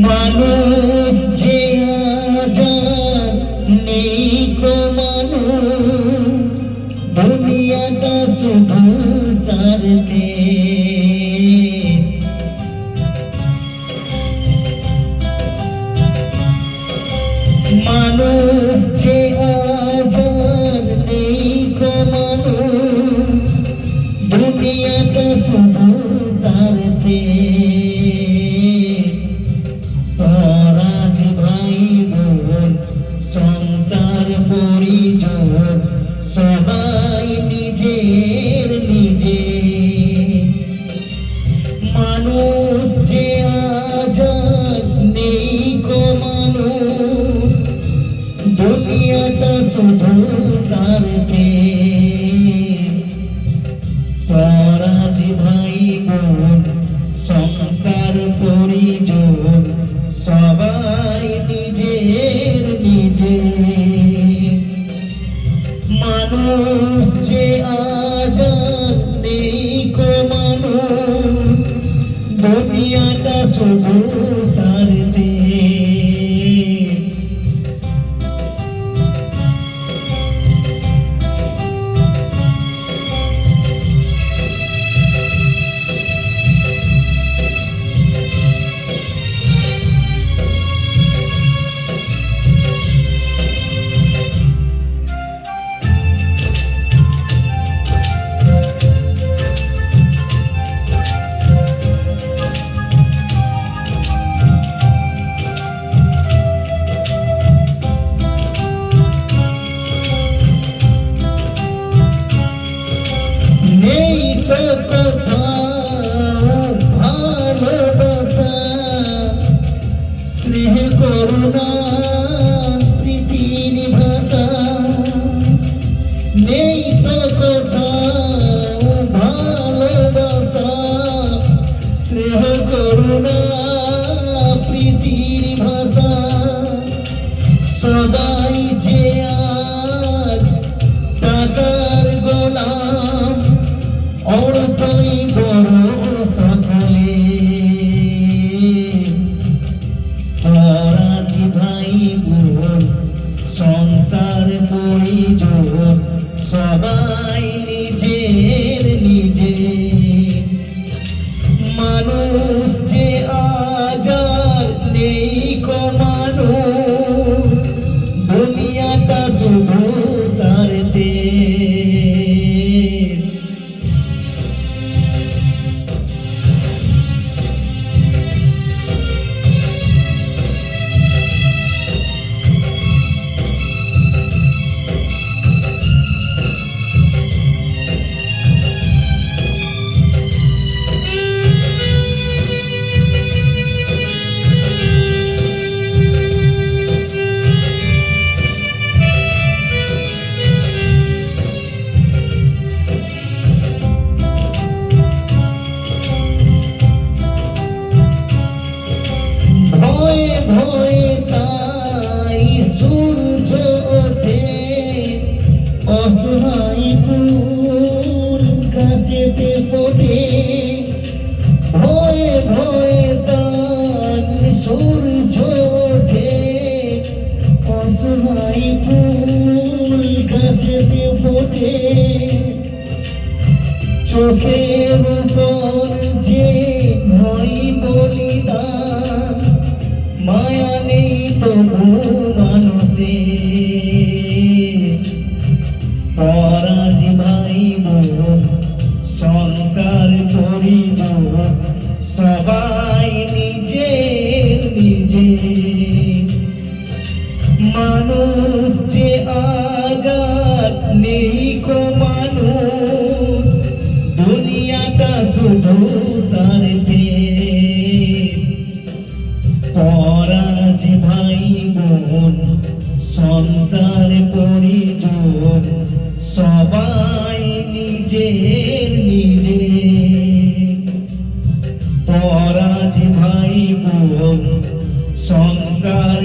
মানুষ যে আজাদ নেই কো মানুষ দুনিয়াটা শুধু স্বার্থে মানুষ যে আজাদ নেই কো মানুষ দুনিয়াটা শুধু স্বার্থে পরাজ ভাই বোন সংসার পরিজন সবাই নিজের নিজে মানুষ যে আজাদ নেই কো মানুষ দুনিয়াটা শুধু স্বার্থে পরাজ ভাই বোন সংসার পরিজন সবাই নিজের নিজে মানুষ যে আজাদ নেই কো মানুষ দুনিয়াটা শুধু স্বার্থে নেই তো কোথাও ভালোবাসা স্নেহ করুণা প্রীতির ভাষা নেই তো কোথাও ভালোবাসা স্নেহ করুণা প্রীতির ভাষা সবাই যে আজ টাকার গোলাম অর্থই বড় সকলে পরাজ ভাই বোন সংসার পরিজন সবাই নিজের নিজে মানুষ যে আজাদ নেই কো মানুষ দুনিয়াটা শুধু স্বার্থে ভয়ে ভয়ে তাই সূর্য ওঠে অসহায় ফুল গাছেতে ফোটে ভয়ে ভয়ে তাই সূর্য ওঠে অসহায় ফুল গাছেতে ফোটে চোখের উপর যে হয় বলিদান মায়া নেই তবু মানুষে পরাজ ভাই বোন সংসার পরিজন সবাই নিজের নিজে মানুষ যে আজাদ নেই কো মানুষ দুনিয়াটা শুধু স্বার্থে পরাজ ভাই বোন সংসার পরিজন সবাই নিজের নিজে পরাজ ভাই বোন সংসার